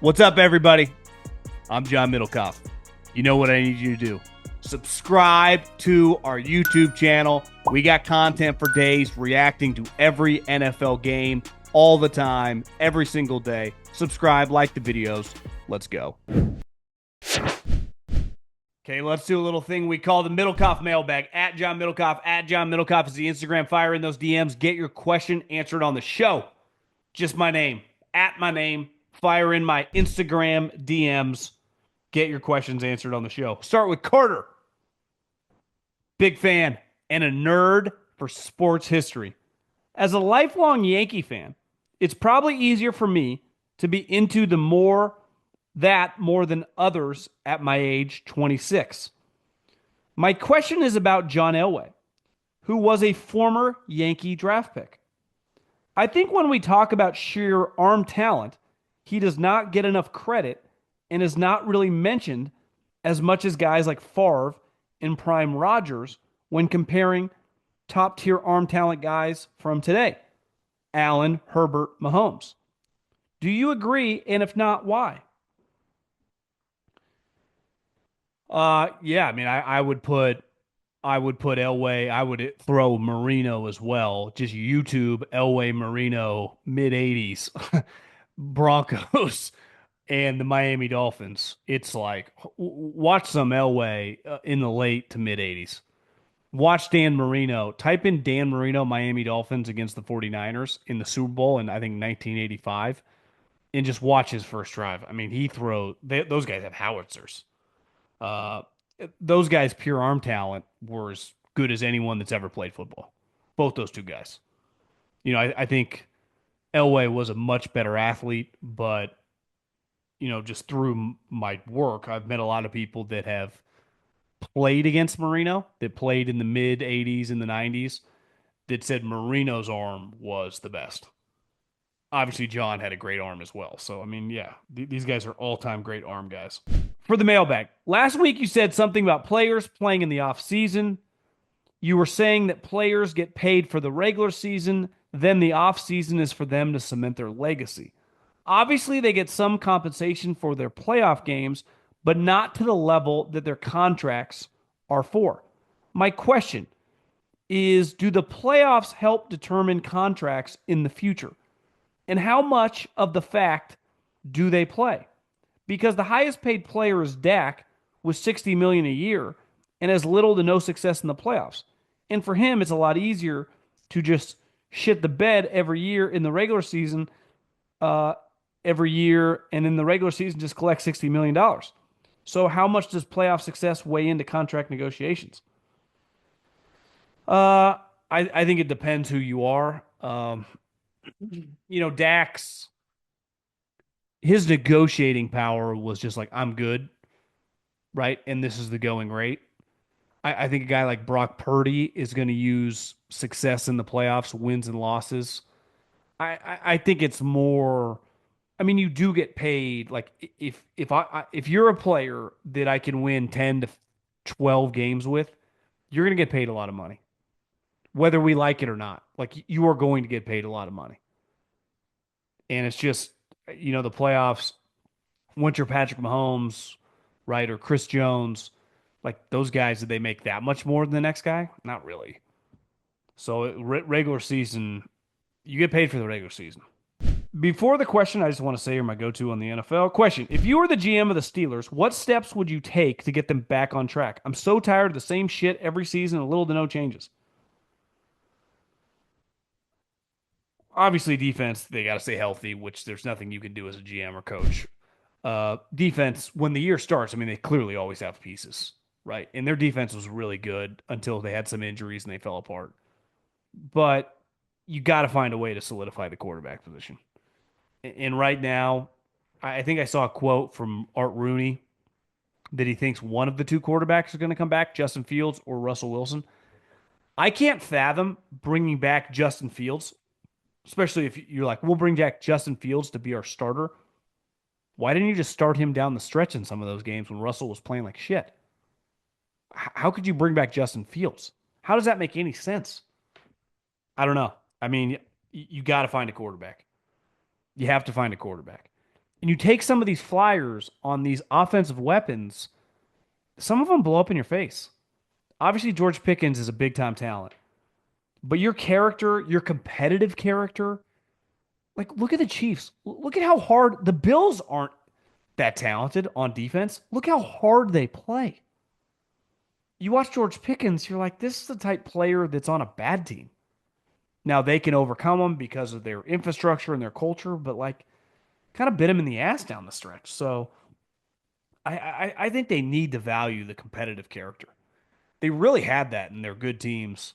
What's up, everybody? I'm John Middlekauff. You know what I need you to do. Subscribe to our YouTube channel. We got content for days reacting to every NFL game all the time, every single day. Subscribe, like the videos. Let's go. Okay, let's do a little thing we call the Middlekauff Mailbag. At John Middlekauff. At John Middlekauff is the Instagram. Fire in those DMs. Get your question answered on the show. Just my name. At my name. Fire in my Instagram DMs. Get your questions answered on the show. Start with Carter. Big fan and a nerd for sports history. As a lifelong Yankee fan, it's probably easier for me to be into the more than others at my age, 26. My question is about John Elway, who was a former Yankee draft pick. I think when we talk about sheer arm talent, he does not get enough credit and is not really mentioned as much as guys like Favre and Prime Rodgers when comparing top-tier arm talent guys from today. Allen, Herbert, Mahomes. Do you agree? And if not, why? Yeah, I mean, I would put Elway. I would throw Marino as well. Just YouTube Elway Marino mid-80s Broncos and the Miami Dolphins. It's like watch some Elway in the late to mid-80s. Watch Dan Marino. Type in Dan Marino Miami Dolphins against the 49ers in the Super Bowl in I think 1985 and just watch his first drive. I mean, those guys have howitzers. Uh, those guys' pure arm talent were as good as anyone that's ever played football. Both those two guys. You know, I think Elway was a much better athlete, but, you know, just through my work, I've met a lot of people that have played against Marino, that played in the mid 80s and the 90s, that said Marino's arm was the best. Obviously, John had a great arm as well. So, I mean, yeah, these guys are all-time great arm guys. For the mailbag, last week you said something about players playing in the offseason. You were saying that players get paid for the regular season, then the offseason is for them to cement their legacy. Obviously, they get some compensation for their playoff games, but not to the level that their contracts are for. My question is, do the playoffs help determine contracts in the future? And how much of the fact do they play? Because the highest paid player is Dak with $60 million a year and has little to no success in the playoffs. And for him, it's a lot easier to just shit the bed every year in the regular season, and in the regular season just collect $60 million. So how much does playoff success weigh into contract negotiations? I think it depends who you are. You know, his negotiating power was just like, I'm good, right? And this is the going rate. I think a guy like Brock Purdy is going to use success in the playoffs, wins and losses. I think it's more. I mean, you do get paid. Like if you're a player that I can win 10 to 12 games with, you're going to get paid a lot of money, whether we like it or not. Like you are going to get paid a lot of money, and it's just, you know, the playoffs. Once you're Patrick Mahomes, right, or Chris Jones, like those guys, did they make that much more than the next guy? Not really. So regular season, you get paid for the regular season. Before the question, I just want to say you're my go-to on the NFL. Question: if you were the GM of the Steelers, what steps would you take to get them back on track? I'm so tired of the same shit every season, little to no changes. Obviously, defense, they got to stay healthy, which there's nothing you can do as a GM or coach. Defense, when the year starts, I mean, they clearly always have pieces, right? And their defense was really good until they had some injuries and they fell apart. But you got to find a way to solidify the quarterback position. And right now, I think I saw a quote from Art Rooney that he thinks one of the two quarterbacks is going to come back, Justin Fields or Russell Wilson. I can't fathom bringing back Justin Fields, especially if you're like, we'll bring back Justin Fields to be our starter. Why didn't you just start him down the stretch in some of those games when Russell was playing like shit? How could you bring back Justin Fields? How does that make any sense? I don't know. I mean, you got to find a quarterback. You have to find a quarterback. And you take some of these flyers on these offensive weapons, some of them blow up in your face. Obviously, George Pickens is a big time talent, but your character, your competitive character, like look at the Chiefs. Look at how hard the Bills aren't that talented on defense. Look how hard they play. You watch George Pickens, you're like, this is the type player that's on a bad team. Now they can overcome them because of their infrastructure and their culture, but like kind of bit him in the ass down the stretch. So I think they need to value the competitive character. They really had that in their good teams.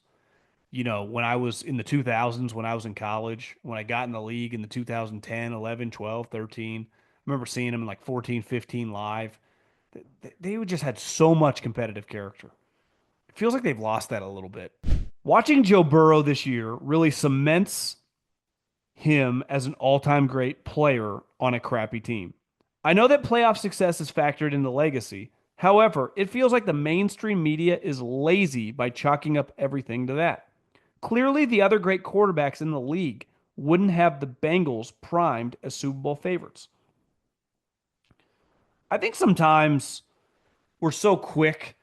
When I was in the 2000s, when I was in college, when I got in the league in the 2010, 11, 12, 13, I remember seeing them in like 14, 15 live. They just had so much competitive character. It feels like they've lost that a little bit. Watching Joe Burrow this year really cements him as an all-time great player on a crappy team. I know that playoff success is factored into legacy. However, it feels like the mainstream media is lazy by chalking up everything to that. Clearly, the other great quarterbacks in the league wouldn't have the Bengals primed as Super Bowl favorites. I think sometimes we're so quick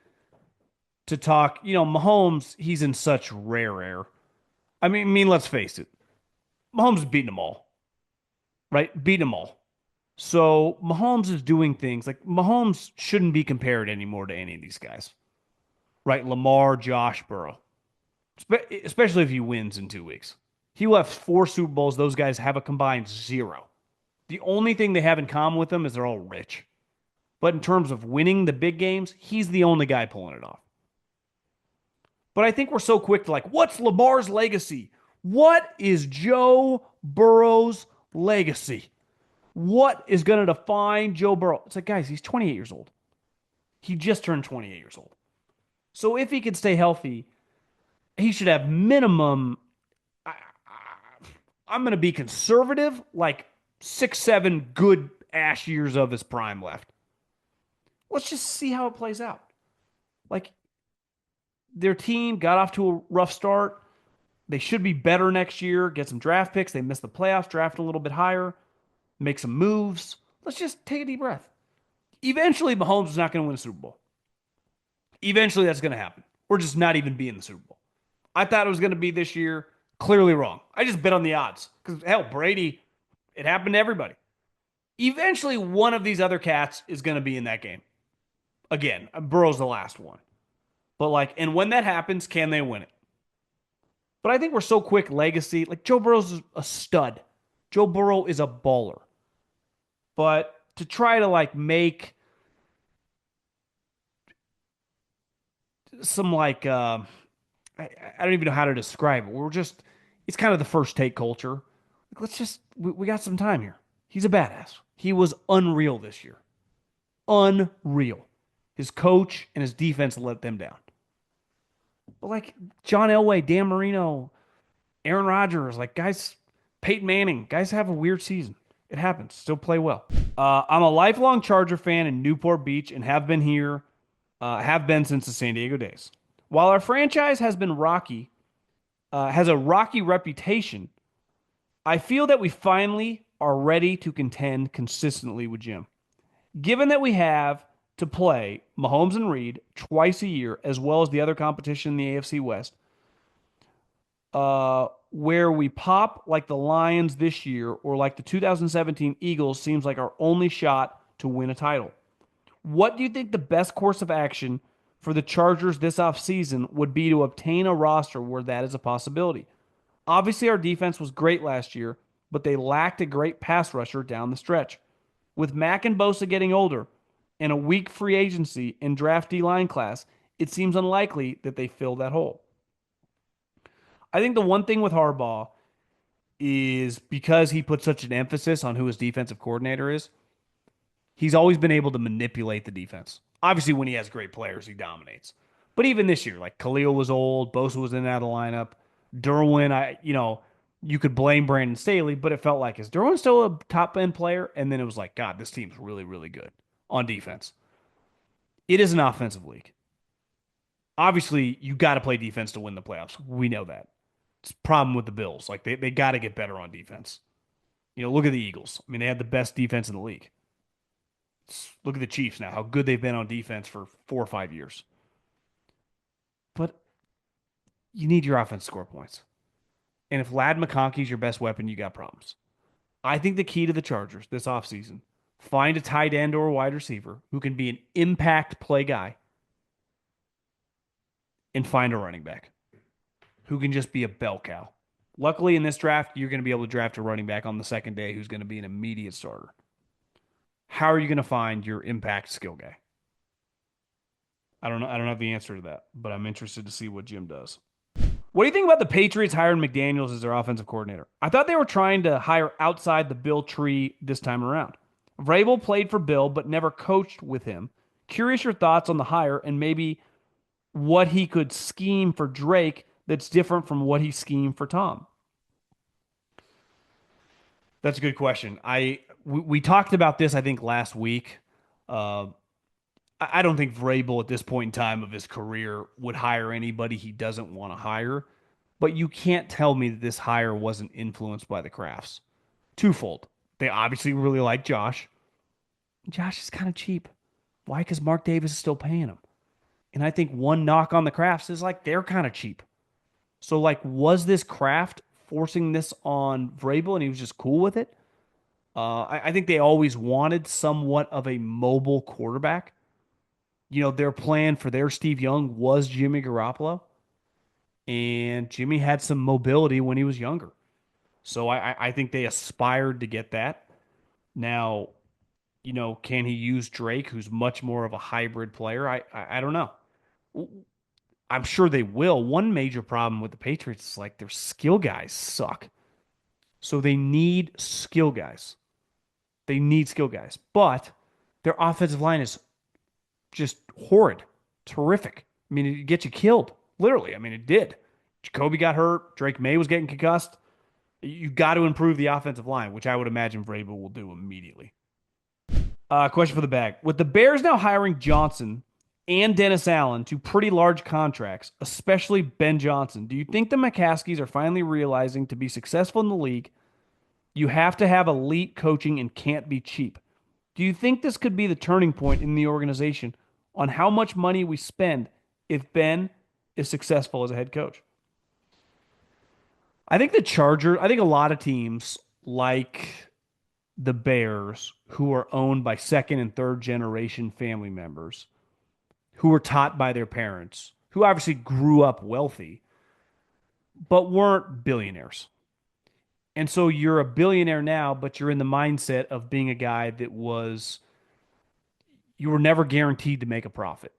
to talk, Mahomes, he's in such rare air. I mean, let's face it. Mahomes is beating them all, right? Beating them all. So Mahomes is doing things like Mahomes shouldn't be compared anymore to any of these guys, right? Lamar, Josh, Burrow, especially if he wins in 2 weeks. He left 4 Super Bowls. Those guys have a combined zero. The only thing they have in common with them is they're all rich. But in terms of winning the big games, he's the only guy pulling it off. But I think we're so quick to like, what's Lamar's legacy? What is Joe Burrow's legacy? What is going to define Joe Burrow? It's like, guys, he's 28 years old. He just turned 28 years old. So if he can stay healthy, he should have minimum. I'm going to be conservative, like 6, 7 good ash years of his prime left. Let's just see how it plays out. Like their team got off to a rough start. They should be better next year. Get some draft picks. They missed the playoffs, draft a little bit higher, make some moves. Let's just take a deep breath. Eventually, Mahomes is not going to win a Super Bowl. Eventually, that's going to happen. We're just not even be in the Super Bowl. I thought it was going to be this year. Clearly wrong. I just bet on the odds because hell, Brady, it happened to everybody. Eventually, one of these other cats is going to be in that game. Again, Burrow's the last one. But like, and when that happens, can they win it? But I think we're so quick legacy. Like Joe Burrow's a stud. Joe Burrow is a baller. But to try to like make some like I don't even know how to describe it. We're just it's kind of the first take culture. Like, let's just we got some time here. He's a badass. He was unreal this year. Unreal. His coach and his defense let them down. But like John Elway, Dan Marino, Aaron Rodgers, like guys, Peyton Manning, guys have a weird season. It happens. Still play well. I'm a lifelong Charger fan in Newport Beach and have been since the San Diego days. While our franchise has a rocky reputation, I feel that we finally are ready to contend consistently with Jim. Given that we have to play Mahomes and Reed twice a year, as well as the other competition in the AFC West, where we pop like the Lions this year or like the 2017 Eagles seems like our only shot to win a title. What do you think the best course of action for the Chargers this offseason would be to obtain a roster where that is a possibility? Obviously, our defense was great last year, but they lacked a great pass rusher down the stretch. With Mack and Bosa getting older and a weak free agency and draft D line class, it seems unlikely that they fill that hole. I think the one thing with Harbaugh is because he put such an emphasis on who his defensive coordinator is, he's always been able to manipulate the defense. Obviously, when he has great players, he dominates. But even this year, like Khalil was old, Bosa was in and out of the lineup. Derwin, you could blame Brandon Staley, but it felt like is Derwin still a top end player? And then it was like, God, this team's really, really good on defense. It is an offensive league. Obviously, you got to play defense to win the playoffs. We know that. It's a problem with the Bills. Like they got to get better on defense. Look at the Eagles. I mean, they had the best defense in the league. Look at the Chiefs now, how good they've been on defense for 4 or 5 years. But you need your offense to score points. And if Lad McConkey's your best weapon, you got problems. I think the key to the Chargers this offseason, find a tight end or a wide receiver who can be an impact play guy and find a running back who can just be a bell cow. Luckily, in this draft, you're going to be able to draft a running back on the second day who's going to be an immediate starter. How are you going to find your impact skill guy? I don't know. I don't have the answer to that, but I'm interested to see what Jim does. What do you think about the Patriots hiring McDaniels as their offensive coordinator? I thought they were trying to hire outside the Bill tree this time around. Vrabel played for Bill, but never coached with him. Curious your thoughts on the hire and maybe what he could scheme for Drake that's different from what he schemed for Tom. That's a good question. We talked about this, I think, last week. Uh, I don't think Vrabel at this point in time of his career would hire anybody he doesn't want to hire. But you can't tell me that this hire wasn't influenced by the Crafts. Twofold. They obviously really like Josh. Josh is kind of cheap. Why? Because Mark Davis is still paying him. And I think one knock on the Crafts is like they're kind of cheap. So, like, was this Kraft forcing this on Vrabel and he was just cool with it? I think they always wanted somewhat of a mobile quarterback. Their plan for their Steve Young was Jimmy Garoppolo, and Jimmy had some mobility when he was younger. So I think they aspired to get that. Now, can he use Drake, who's much more of a hybrid player? I don't know. I'm sure they will. One major problem with the Patriots is like their skill guys suck. So they need skill guys. They need skill guys. But their offensive line is just horrid, terrific. I mean, it gets you killed, literally. I mean, it did. Jacoby got hurt. Drake May was getting concussed. You got to improve the offensive line, which I would imagine Vrabel will do immediately. Question for the bag. With the Bears now hiring Johnson and Dennis Allen to pretty large contracts, especially Ben Johnson, do you think the McCaskies are finally realizing to be successful in the league, you have to have elite coaching and can't be cheap? Do you think this could be the turning point in the organization on how much money we spend if Ben is successful as a head coach? I think I think a lot of teams like the Bears, who are owned by second and third generation family members, who were taught by their parents, who obviously grew up wealthy, but weren't billionaires. And so you're a billionaire now, but you're in the mindset of being a guy you were never guaranteed to make a profit.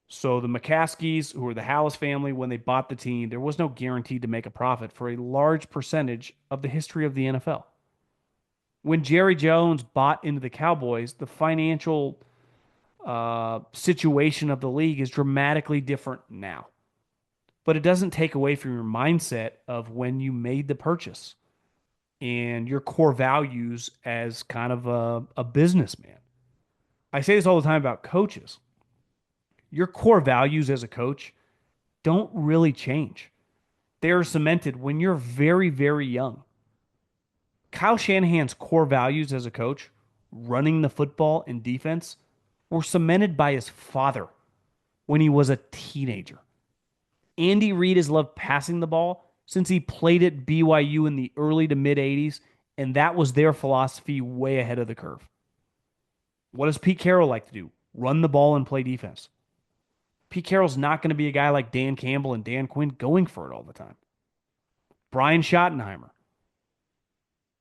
So the McCaskies, who were the Hallis family, when they bought the team, there was no guarantee to make a profit for a large percentage of the history of the NFL. When Jerry Jones bought into the Cowboys, the financial situation of the league is dramatically different now. But it doesn't take away from your mindset of when you made the purchase and your core values as kind of a businessman. I say this all the time about coaches. Your core values as a coach don't really change. They are cemented when you're very, very young. Kyle Shanahan's core values as a coach, running the football and defense, were cemented by his father when he was a teenager. Andy Reid has loved passing the ball since he played at BYU in the early to mid 80s, and that was their philosophy way ahead of the curve. What does Pete Carroll like to do? Run the ball and play defense. Pete Carroll's not going to be a guy like Dan Campbell and Dan Quinn going for it all the time. Brian Schottenheimer.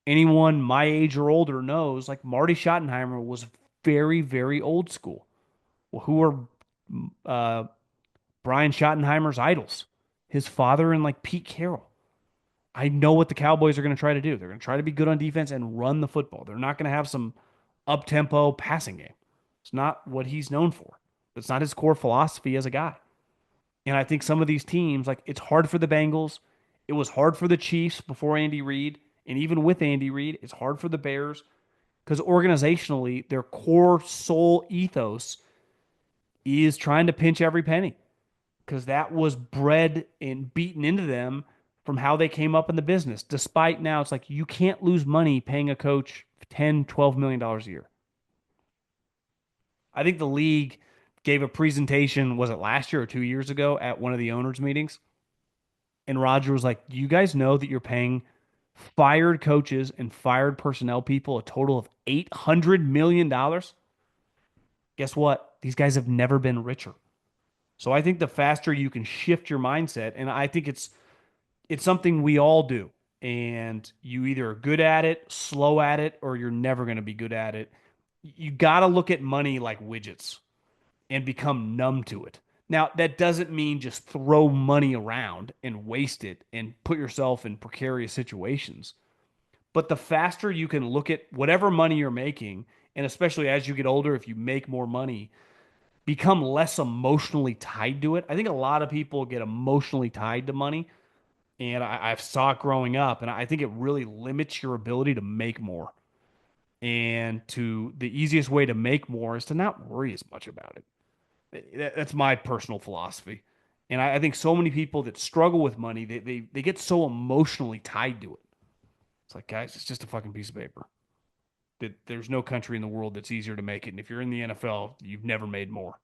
Anyone my age or older knows, like Marty Schottenheimer was very, very old school. Well, who were Brian Schottenheimer's idols? His father and like Pete Carroll. I know what the Cowboys are going to try to do. They're going to try to be good on defense and run the football. They're not going to have some up-tempo passing game. It's not what he's known for. It's not his core philosophy as a guy. And I think some of these teams, like it's hard for the Bengals. It was hard for the Chiefs before Andy Reid. And even with Andy Reid, it's hard for the Bears because organizationally, their core soul ethos is trying to pinch every penny because that was bred and beaten into them from how they came up in the business. Despite now, it's like you can't lose money paying a coach 10, $12 million a year. I think the league gave a presentation, was it last year or 2 years ago, at one of the owners' meetings? And Roger was like, you guys know that you're paying fired coaches and fired personnel people a total of $800 million? Guess what? These guys have never been richer. So I think the faster you can shift your mindset, and I think it's something we all do. And you either are good at it, slow at it, or you're never going to be good at it. You got to look at money like widgets and become numb to it. Now, that doesn't mean just throw money around and waste it and put yourself in precarious situations. But the faster you can look at whatever money you're making, and especially as you get older, if you make more money, become less emotionally tied to it. I think a lot of people get emotionally tied to money, and I saw it growing up, and I think it really limits your ability to make more. And to the easiest way to make more is to not worry as much about it. That's my personal philosophy. And I think so many people that struggle with money, they get so emotionally tied to it. It's like, guys, it's just a fucking piece of paper. There's no country in the world that's easier to make it. And if you're in the NFL, you've never made more.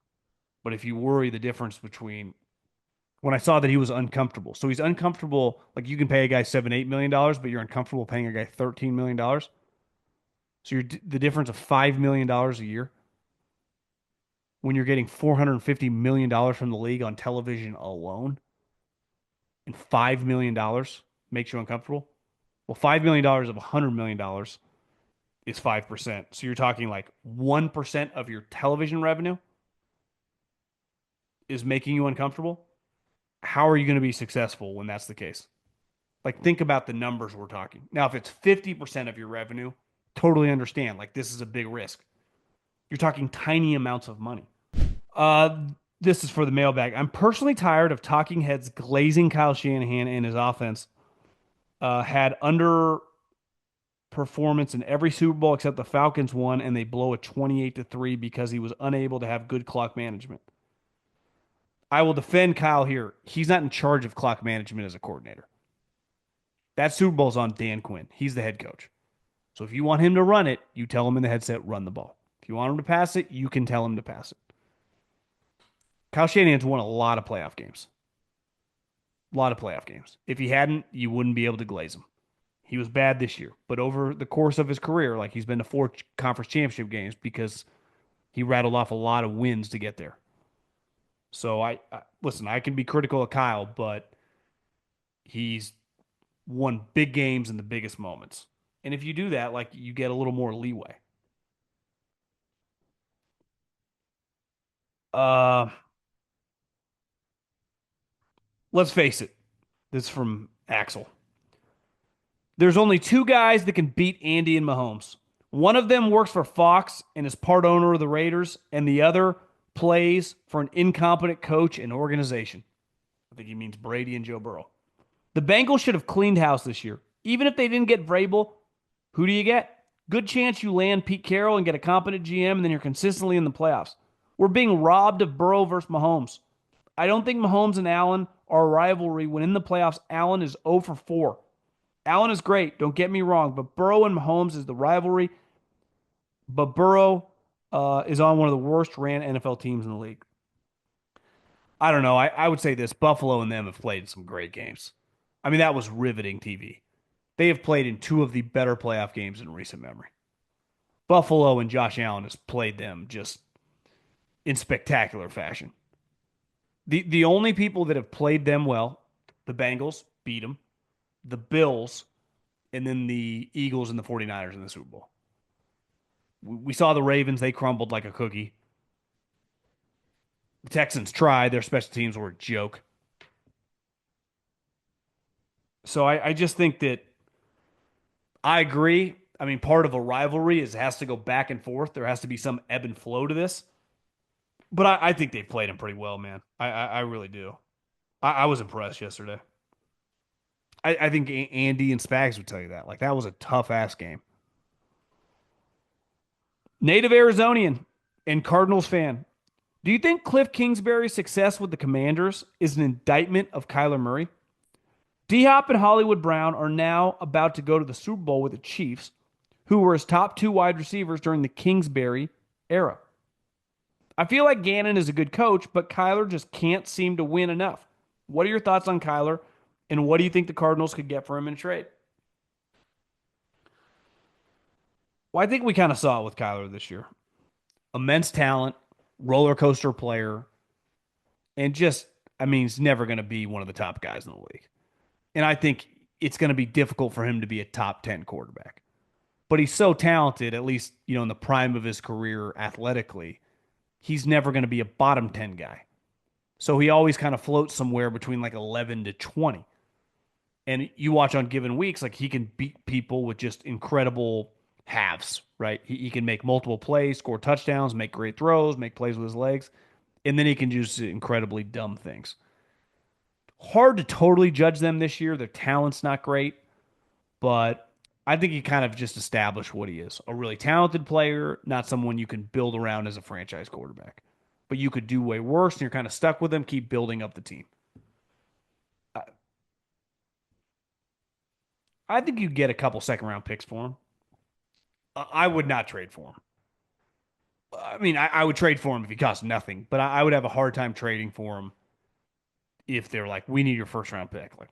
But if you worry the difference between when I saw that he was uncomfortable. So he's uncomfortable, like you can pay a guy $7, $8 million, but you're uncomfortable paying a guy $13 million. So you're the difference of $5 million a year when you're getting $450 million from the league on television alone, and $5 million makes you uncomfortable. Well, $5 million of $100 million is 5%. So you're talking like 1% of your television revenue is making you uncomfortable. How are you going to be successful when that's the case? Like, think about the numbers we're talking. Now, if it's 50% of your revenue, totally understand. Like, this is a big risk. You're talking tiny amounts of money. Uh, this is for the mailbag. I'm personally tired of talking heads glazing Kyle Shanahan and his offense. Had underperformance in every Super Bowl except the Falcons one, and they blow a 28-3 because he was unable to have good clock management. I will defend Kyle here. He's not in charge of clock management as a coordinator. That Super Bowl's on Dan Quinn. He's the head coach. So if you want him to run it, you tell him in the headset, run the ball. If you want him to pass it, you can tell him to pass it. Kyle Shanahan's won a lot of playoff games. A lot of playoff games. If he hadn't, you wouldn't be able to glaze him. He was bad this year, but over the course of his career, like he's been to 4 conference championship games because he rattled off a lot of wins to get there. So I listen, I can be critical of Kyle, but he's won big games in the biggest moments. And if you do that, like you get a little more leeway. Uh, let's face it. This is from Axel. There's only two guys that can beat Andy and Mahomes. One of them works for Fox and is part owner of the Raiders, and the other plays for an incompetent coach and organization. I think he means Brady and Joe Burrow. The Bengals should have cleaned house this year. Even if they didn't get Vrabel, who do you get? Good chance you land Pete Carroll and get a competent GM, and then you're consistently in the playoffs. We're being robbed of Burrow versus Mahomes. I don't think Mahomes and Allen are a rivalry when in the playoffs, Allen is 0 for 4. Allen is great, don't get me wrong, but Burrow and Mahomes is the rivalry. But Burrow is on one of the worst ran NFL teams in the league. I don't know. I would say this Buffalo and them have played some great games. I mean, that was riveting TV. They have played in two of the better playoff games in recent memory. Buffalo and Josh Allen has played them just in spectacular fashion. The only people that have played them well, the Bengals beat them, the Bills, and then the Eagles and the 49ers in the Super Bowl. We saw the Ravens, they crumbled like a cookie. The Texans tried, their special teams were a joke. So I just think that I agree. I mean, part of a rivalry is it has to go back and forth. There has to be some ebb and flow to this. But I think they played him pretty well, man. I really do. I was impressed yesterday. I think Andy and Spags would tell you that. Like, that was a tough ass game. Native Arizonian and Cardinals fan. Do you think Cliff Kingsbury's success with the Commanders is an indictment of Kyler Murray? D-Hop and Hollywood Brown are now about to go to the Super Bowl with the Chiefs, who were his top two wide receivers during the Kingsbury era. I feel like Gannon is a good coach, but Kyler just can't seem to win enough. What are your thoughts on Kyler, and what do you think the Cardinals could get for him in a trade? Well, I think we kind of saw it with Kyler this year. Immense talent, roller coaster player, and just, I mean, he's never going to be one of the top guys in the league. And I think it's going to be difficult for him to be a top 10 quarterback. But he's so talented, at least, in the prime of his career athletically, he's never going to be a bottom 10 guy. So he always kind of floats somewhere between like 11 to 20. And you watch on given weeks, like he can beat people with just incredible halves, right? He can make multiple plays, score touchdowns, make great throws, make plays with his legs, and then he can do incredibly dumb things. Hard to totally judge them this year. Their talent's not great, but I think he kind of just established what he is. A really talented player, not someone you can build around as a franchise quarterback. But you could do way worse, and you're kind of stuck with him, keep building up the team. I, I think you get a couple second round picks for him. I would not trade for him. I mean, I would trade for him if he cost nothing, but I would have a hard time trading for him if they're like, we need your first round pick. Like,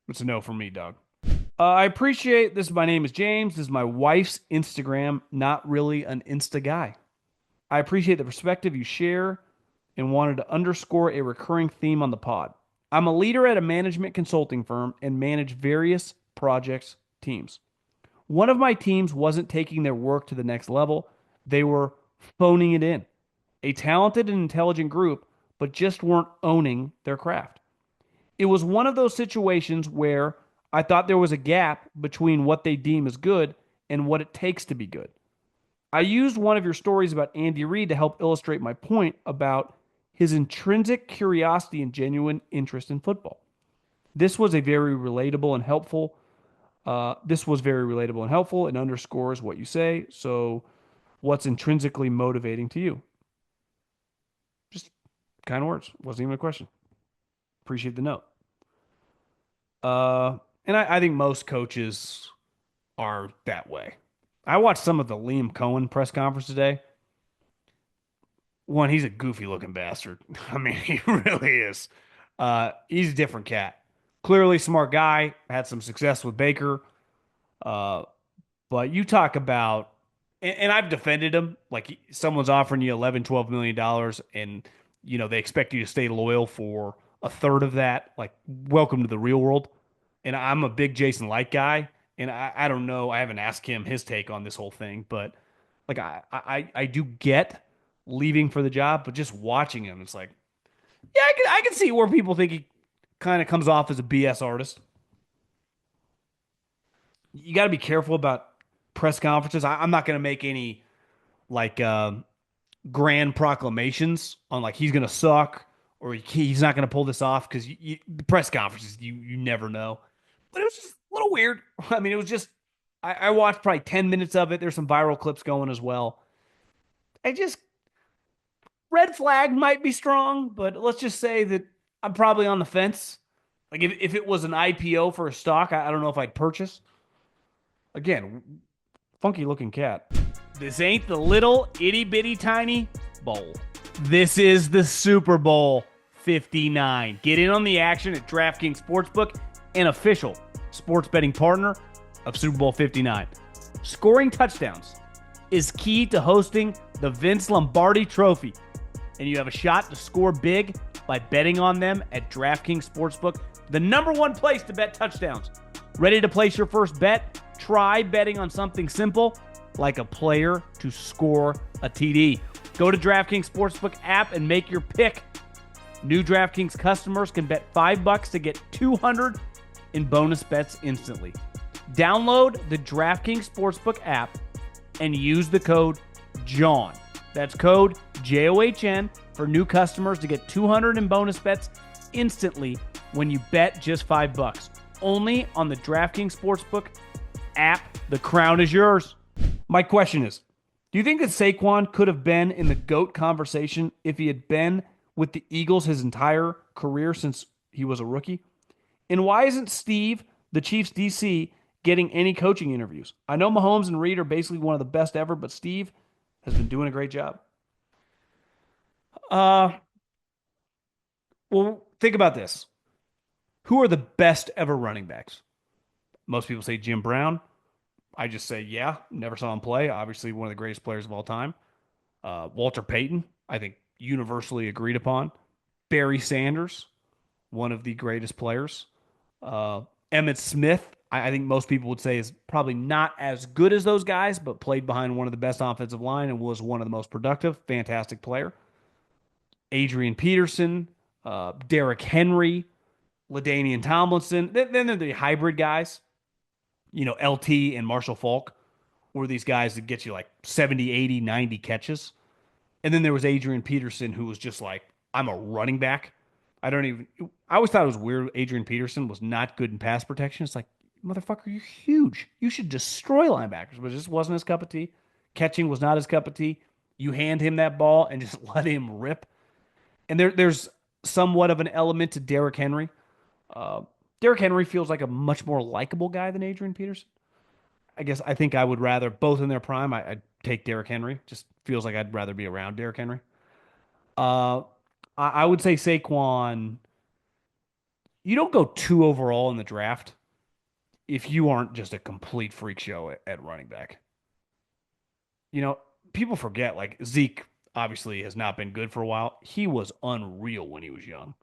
it's a no for me, Doug. I appreciate this. My name is James. This is my wife's Instagram. Not really an Insta guy. I appreciate the perspective you share and wanted to underscore a recurring theme on the pod. I'm a leader at a management consulting firm and manage various projects teams. One of my teams wasn't taking their work to the next level. They were phoning it in. A talented and intelligent group, but just weren't owning their craft. It was one of those situations where I thought there was a gap between what they deem as good and what it takes to be good. I used one of your stories about Andy Reid to help illustrate my point about his intrinsic curiosity and genuine interest in football. This was very relatable and helpful. And underscores what you say. So, what's intrinsically motivating to you? Just kind words. Wasn't even a question. Appreciate the note. And I think most coaches are that way. I watched some of the Liam Coen press conference today. One, he's a goofy looking bastard. I mean, he really is. He's a different cat. Clearly smart guy. Had some success with Baker. But you talk about, and I've defended him. Like someone's offering you 11, $12 million and, they expect you to stay loyal for a third of that. Like, welcome to the real world. And I'm a big Jason Light guy. And I don't know. I haven't asked him his take on this whole thing, but like I do get leaving for the job, but just watching him, it's like, yeah, I can see where people think he kind of comes off as a BS artist. You got to be careful about press conferences. I'm not going to make any like grand proclamations on like he's going to suck or he's not going to pull this off because the press conferences you never know. But it was just a little weird. I mean, it was just I watched probably 10 minutes of it. There's some viral clips going as well. I just red flag might be strong, but let's just say that I'm probably on the fence. Like if it was an IPO for a stock, I don't know if I'd purchase. Again, funky looking cat. This ain't the little itty bitty tiny bowl. This is the Super Bowl 59. Get in on the action at DraftKings Sportsbook, an official sports betting partner of Super Bowl 59. Scoring touchdowns is key to hosting the Vince Lombardi Trophy, and you have a shot to score big by betting on them at DraftKings Sportsbook, the number one place to bet touchdowns. Ready to place your first bet? Try betting on something simple like a player to score a TD. Go to DraftKings Sportsbook app and make your pick. New DraftKings customers can bet $5 to get 200 in bonus bets instantly. Download the DraftKings Sportsbook app and use the code JOHN. That's code JOHN for new customers to get 200 in bonus bets instantly when you bet just $5. Only on the DraftKings Sportsbook app. The crown is yours. My question is, do you think that Saquon could have been in the GOAT conversation if he had been with the Eagles his entire career since he was a rookie? And why isn't Steve, the Chiefs DC, getting any coaching interviews? I know Mahomes and Reed are basically one of the best ever, but Steve has been doing a great job. Uh, well, think about this. Who are the best ever running backs? Most people say Jim Brown. I just say, yeah, never saw him play. Obviously, one of the greatest players of all time. Walter Payton, I think universally agreed upon. Barry Sanders, one of the greatest players. Uh, Emmett Smith, I think most people would say is probably not as good as those guys, but played behind one of the best offensive line and was one of the most productive. Fantastic player. Adrian Peterson, Derrick Henry, LaDainian Tomlinson. Then there are the hybrid guys, LT and Marshall Falk were these guys that get you like 70, 80, 90 catches. And then there was Adrian Peterson, who was just like, I'm a running back. I always thought it was weird. Adrian Peterson was not good in pass protection. It's like, motherfucker, you're huge. You should destroy linebackers, but it just wasn't his cup of tea. Catching was not his cup of tea. You hand him that ball and just let him rip. And there's somewhat of an element to Derrick Henry. Uh, Derrick Henry feels like a much more likable guy than Adrian Peterson. I think I would rather, both in their prime, I'd take Derrick Henry. Just feels like I'd rather be around Derrick Henry. Uh, I would say Saquon, you don't go two overall in the draft if you aren't just a complete freak show at running back. You know, people forget, like, Zeke obviously has not been good for a while. He was unreal when he was young.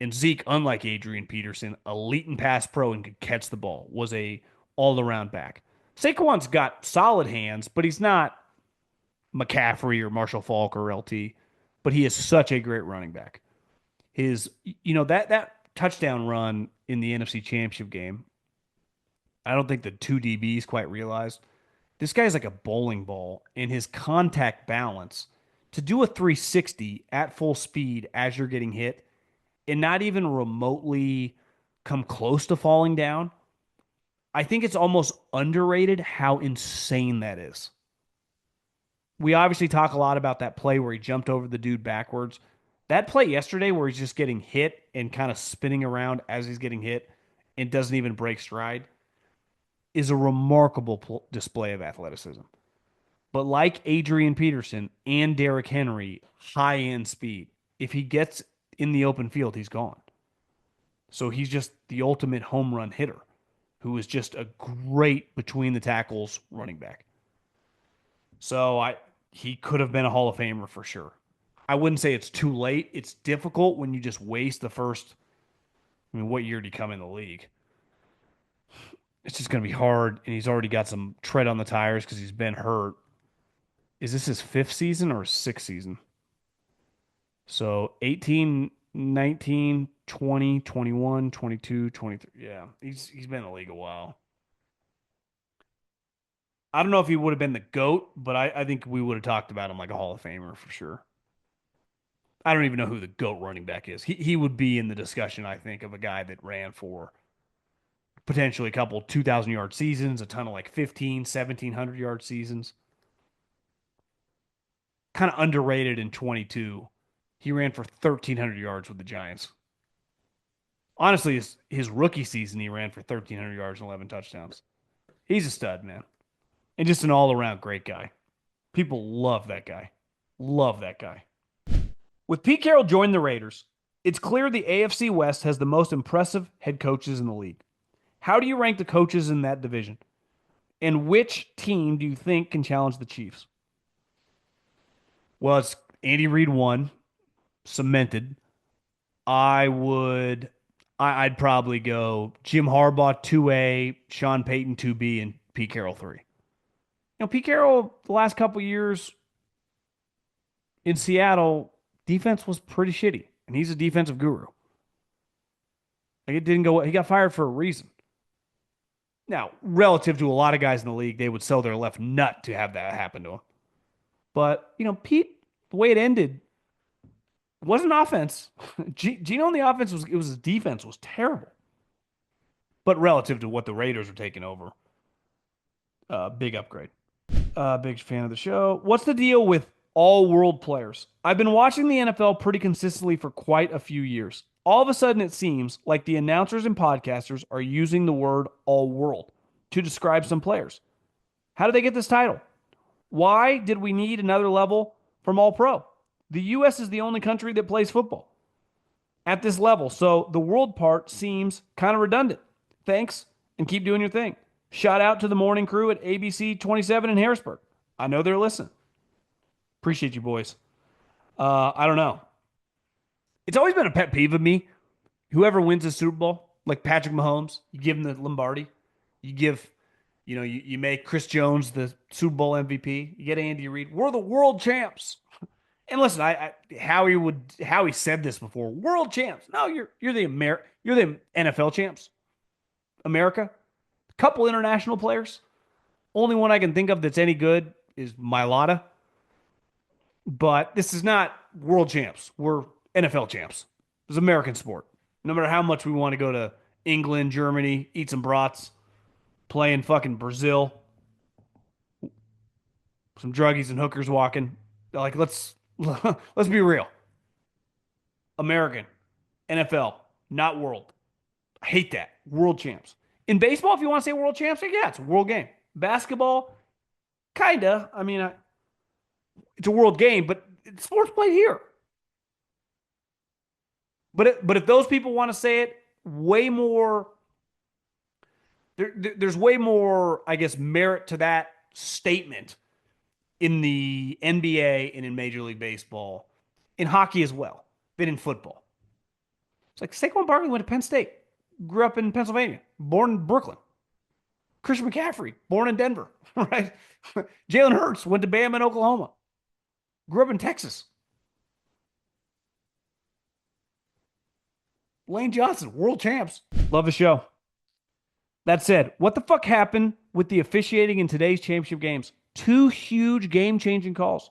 And Zeke, unlike Adrian Peterson, elite in pass pro and could catch the ball, was a all-around back. Saquon's got solid hands, but he's not McCaffrey or Marshall Falk or LT, but he is such a great running back. His, that touchdown run in the NFC Championship game, I don't think the two DBs quite realized. This guy's like a bowling ball, and his contact balance to do a 360 at full speed as you're getting hit and not even remotely come close to falling down. I think it's almost underrated how insane that is. We obviously talk a lot about that play where he jumped over the dude backwards. That play yesterday where he's just getting hit and kind of spinning around as he's getting hit and doesn't even break stride is a remarkable display of athleticism. But like Adrian Peterson and Derrick Henry, high end speed. If he gets in the open field, he's gone. So he's just the ultimate home run hitter who is just a great between the tackles running back. So he could have been a Hall of Famer for sure. I wouldn't say it's too late. It's difficult when you just waste the first. I mean, what year did he come in the league? It's just going to be hard, and he's already got some tread on the tires because he's been hurt. Is this his fifth season or his sixth season? So 18, 19, 20, 21, 22, 23. Yeah, he's been in the league a while. I don't know if he would have been the GOAT, but I think we would have talked about him like a Hall of Famer for sure. I don't even know who the GOAT running back is. He would be in the discussion, I think, of a guy that ran for potentially a couple 2,000 yard seasons, a ton of like 15, 1,700 yard seasons. Kind of underrated in 22. He ran for 1,300 yards with the Giants. Honestly, his rookie season, he ran for 1,300 yards and 11 touchdowns. He's a stud, man. And just an all around great guy. People love that guy. Love that guy. With Pete Carroll joining the Raiders, it's clear the AFC West has the most impressive head coaches in the league. How do you rank the coaches in that division? And which team do you think can challenge the Chiefs? Well, it's Andy Reid one, cemented. I would I'd probably go Jim Harbaugh 2A, Sean Payton 2B, and Pete Carroll 3. Pete Carroll the last couple years in Seattle, defense was pretty shitty, and he's a defensive guru. Like it didn't go. He got fired for a reason. Now, relative to a lot of guys in the league, they would sell their left nut to have that happen to him. But Pete, the way it ended wasn't offense. Gino on the offense was his defense was terrible. But relative to what the Raiders were taking over, big upgrade. Big fan of the show. What's the deal with all world players? I've been watching the NFL pretty consistently for quite a few years. All of a sudden, it seems like the announcers and podcasters are using the word all world to describe some players. How did they get this title? Why did we need another level from all pro? The U.S. is the only country that plays football at this level. So the world part seems kind of redundant. Thanks and keep doing your thing. Shout out to the morning crew at ABC 27 in Harrisburg. I know they're listening. Appreciate you, boys. I don't know. It's always been a pet peeve of me. Whoever wins the Super Bowl, like Patrick Mahomes, you give him the Lombardi. You give, you make Chris Jones the Super Bowl MVP. You get Andy Reid. We're the world champs. And listen, Howie said this before. World champs. No, you're the NFL champs. America. A couple international players. Only one I can think of that's any good is Mailata. But this is not world champs. We're NFL champs. It's American sport. No matter how much we want to go to England, Germany, eat some brats, play in fucking Brazil, some druggies and hookers walking. Like let's be real. American, NFL, not world. I hate that. World champs. In baseball, if you want to say world champs, like, yeah, it's a world game. Basketball, kinda. I mean, it's a world game, but sports played here. But if those people want to say it, way more there's way more, I guess, merit to that statement in the NBA and in Major League Baseball, in hockey as well, than in football. It's like Saquon Barkley went to Penn State, grew up in Pennsylvania, born in Brooklyn. Christian McCaffrey, born in Denver, right? Jalen Hurts went to Bama in Oklahoma, grew up in Texas. Lane Johnson, world champs. Love the show. That said, what the fuck happened with the officiating in today's championship games? Two huge game-changing calls.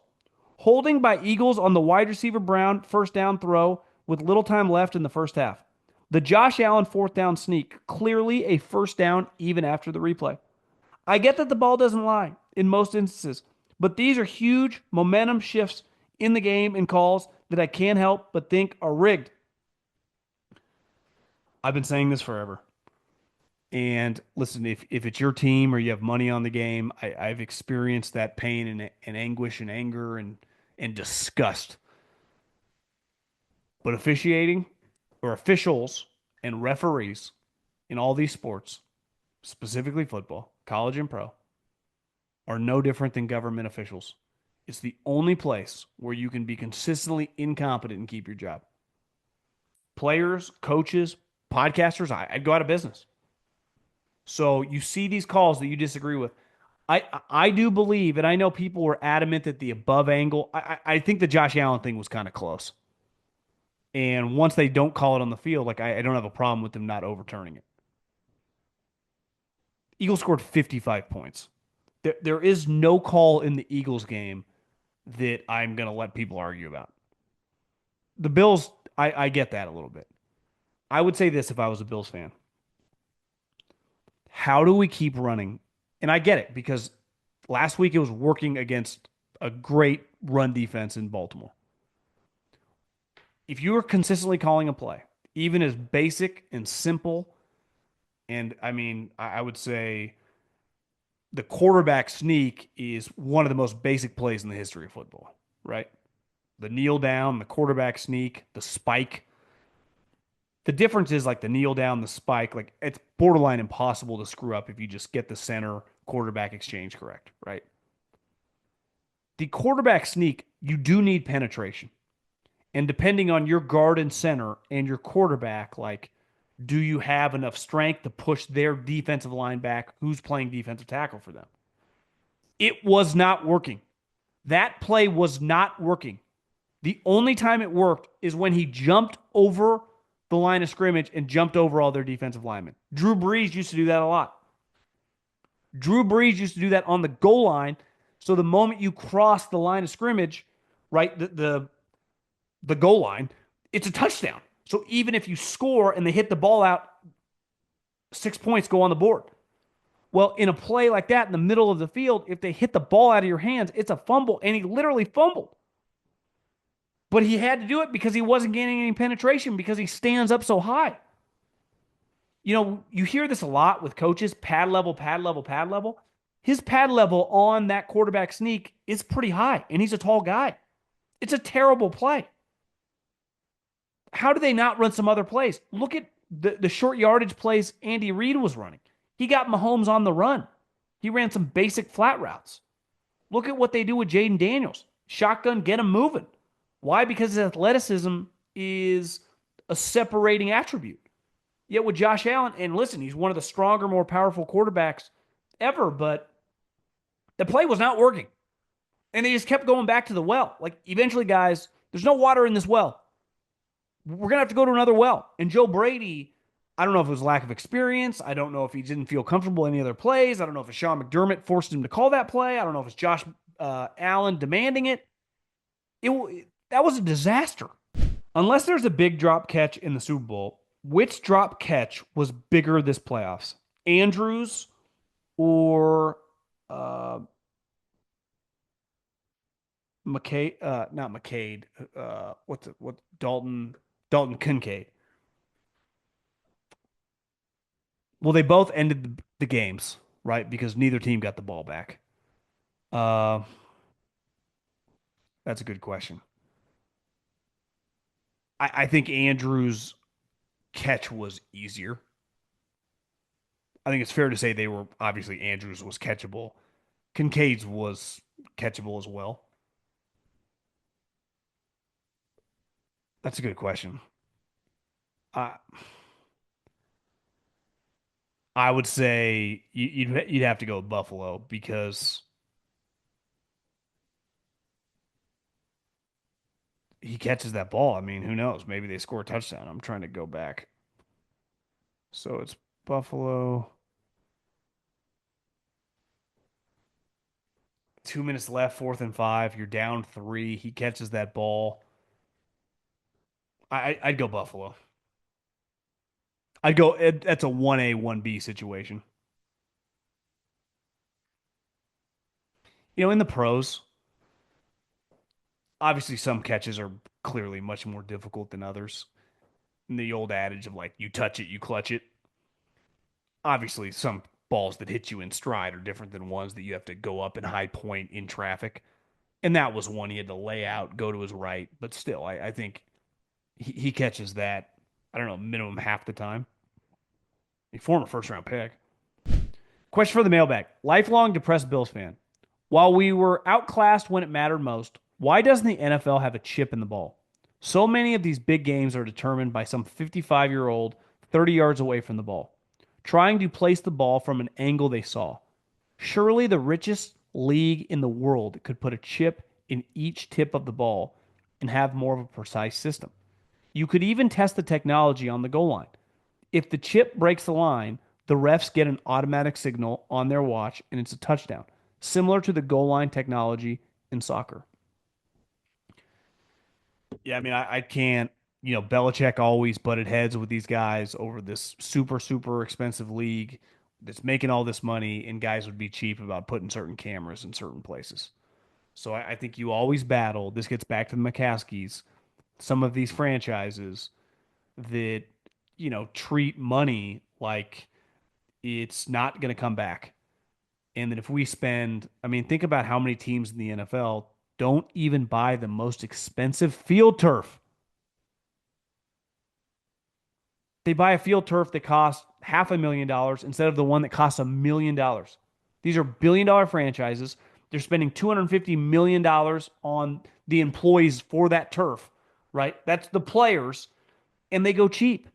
Holding by Eagles on the wide receiver Brown first down throw with little time left in the first half. The Josh Allen fourth down sneak, clearly a first down even after the replay. I get that the ball doesn't lie in most instances, but these are huge momentum shifts in the game and calls that I can't help but think are rigged. I've been saying this forever. And listen, if it's your team or you have money on the game, I've experienced that pain and anguish and anger and disgust. But officiating or officials and referees in all these sports, specifically football, college and pro, are no different than government officials. It's the only place where you can be consistently incompetent and keep your job. Players, coaches, podcasters, I'd go out of business. So you see these calls that you disagree with. I do believe, and I know people were adamant that the above angle, I think the Josh Allen thing was kind of close. And once they don't call it on the field, like I don't have a problem with them not overturning it. Eagles scored 55 points. There is no call in the Eagles game that I'm going to let people argue about. The Bills, I get that a little bit. I would say this if I was a Bills fan. How do we keep running? And I get it because last week it was working against a great run defense in Baltimore. If you are consistently calling a play, even as basic and simple, and I mean, I would say the quarterback sneak is one of the most basic plays in the history of football, right? The kneel down, the quarterback sneak, the spike. The difference is like the kneel down, the spike, like it's borderline impossible to screw up if you just get the center quarterback exchange correct, right? The quarterback sneak, you do need penetration. And depending on your guard and center and your quarterback, like, do you have enough strength to push their defensive line back? Who's playing defensive tackle for them? It was not working. That play was not working. The only time it worked is when he jumped over the line of scrimmage and jumped over all their defensive linemen. Drew Brees used to do that a lot. Drew Brees used to do that on the goal line. So the moment you cross the line of scrimmage, right, the goal line, it's a touchdown. So even if you score and they hit the ball out, 6 points go on the board. Well, in a play like that in the middle of the field, if they hit the ball out of your hands, it's a fumble, and he literally fumbled. But he had to do it because he wasn't gaining any penetration because he stands up so high. You hear this a lot with coaches, pad level, pad level, pad level. His pad level on that quarterback sneak is pretty high, and he's a tall guy. It's a terrible play. How do they not run some other plays? Look at the short yardage plays Andy Reid was running. He got Mahomes on the run. He ran some basic flat routes. Look at what they do with Jaden Daniels. Shotgun, get him moving. Why? Because his athleticism is a separating attribute. Yet with Josh Allen, and listen, he's one of the stronger, more powerful quarterbacks ever, but the play was not working. And they just kept going back to the well. Like, eventually, guys, there's no water in this well. We're going to have to go to another well. And Joe Brady, I don't know if it was lack of experience. I don't know if he didn't feel comfortable in any other plays. I don't know if it's Sean McDermott forced him to call that play. I don't know if it's Josh Allen demanding it. That was a disaster. Unless there's a big drop catch in the Super Bowl, which drop catch was bigger this playoffs? Andrews or McCade? Not McCade. What Dalton Kincaid. Well, they both ended the games, right? Because neither team got the ball back. Uh, that's a good question. I think Andrews' catch was easier. I think it's fair to say they were obviously Andrews was catchable. Kincaid's was catchable as well. That's a good question. I I would say you'd have to go with Buffalo because he catches that ball. I mean, who knows? Maybe they score a touchdown. I'm trying to go back. So it's Buffalo. 2 minutes left, 4th and 5. You're down three. He catches that ball. I'd go Buffalo. I'd go. That's a 1A, 1B situation. In the pros, obviously some catches are clearly much more difficult than others. And the old adage of like, you touch it, you clutch it. Obviously, some balls that hit you in stride are different than ones that you have to go up in high point in traffic. And that was one he had to lay out, go to his right. But still, I think he catches that, I don't know, minimum half the time. A former first round pick. Question for the mailbag. Lifelong depressed Bills fan. While we were outclassed when it mattered most, why doesn't the NFL have a chip in the ball? So many of these big games are determined by some 55-year-old 30 yards away from the ball, trying to place the ball from an angle they saw. Surely the richest league in the world could put a chip in each tip of the ball and have more of a precise system. You could even test the technology on the goal line. If the chip breaks the line, the refs get an automatic signal on their watch and it's a touchdown, similar to the goal line technology in soccer. Yeah, I mean, I can't, Belichick always butted heads with these guys over this super, super expensive league that's making all this money, and guys would be cheap about putting certain cameras in certain places. So I think you always battle. This gets back to the McCaskies. Some of these franchises that, treat money like it's not going to come back. And that if we spend, I mean, think about how many teams in the NFL don't even buy the most expensive field turf. They buy a field turf that costs $500,000 instead of the one that costs $1 million. These are billion-dollar franchises. They're spending $250 million on the employees for that turf, right? That's the players, and they go cheap.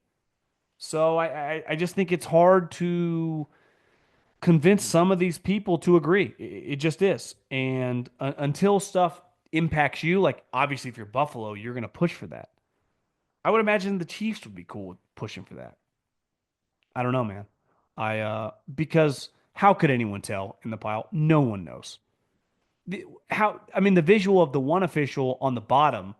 So I just think it's hard to convince some of these people to agree. It just is. And until stuff impacts you, like obviously if you're Buffalo, you're going to push for that. I would imagine the Chiefs would be cool with pushing for that. I don't know, man. Because how could anyone tell in the pile? No one knows. I mean, the visual of the one official on the bottom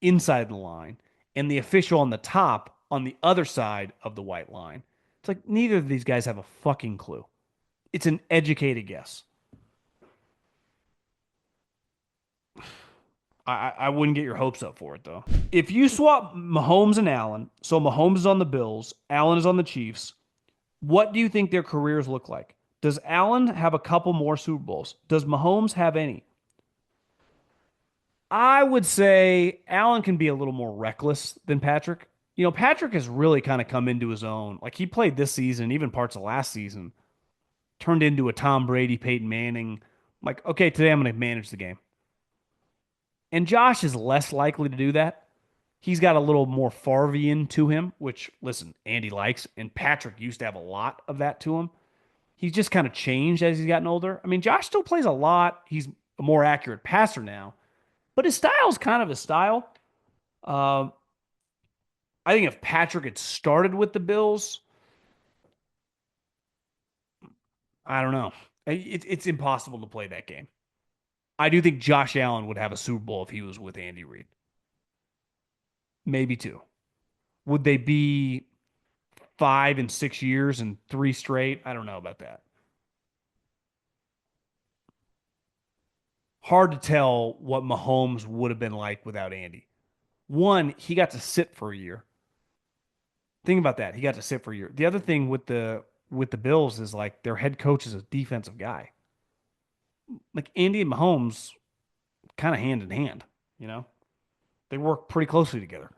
inside the line and the official on the top on the other side of the white line. It's like neither of these guys have a fucking clue. It's an educated guess. I wouldn't get your hopes up for it though. If you swap Mahomes and Allen, so Mahomes is on the Bills, Allen is on the Chiefs, what do you think their careers look like? Does Allen have a couple more Super Bowls? Does Mahomes have any? I would say Allen can be a little more reckless than Patrick. Patrick has really kind of come into his own. Like he played this season, even parts of last season, turned into a Tom Brady, Peyton Manning. Like, okay, today I'm going to manage the game. And Josh is less likely to do that. He's got a little more Farvian to him, which, listen, Andy likes. And Patrick used to have a lot of that to him. He's just kind of changed as he's gotten older. I mean, Josh still plays a lot. He's a more accurate passer now, but his style is kind of his style. Uh, I think if Patrick had started with the Bills, I don't know. It's impossible to play that game. I do think Josh Allen would have a Super Bowl if he was with Andy Reid. Maybe two. Would they be 5 and 6 years and three straight? I don't know about that. Hard to tell what Mahomes would have been like without Andy. One, he got to sit for a year. Think about that. He got to sit for a year. The other thing with the Bills is like their head coach is a defensive guy. Like Andy and Mahomes kind of hand in hand, you know? They work pretty closely together.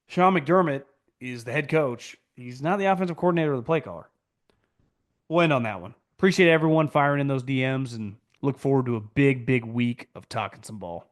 Sean McDermott is the head coach. He's not the offensive coordinator or the play caller. We'll end on that one. Appreciate everyone firing in those DMs and look forward to a big, big week of talking some ball.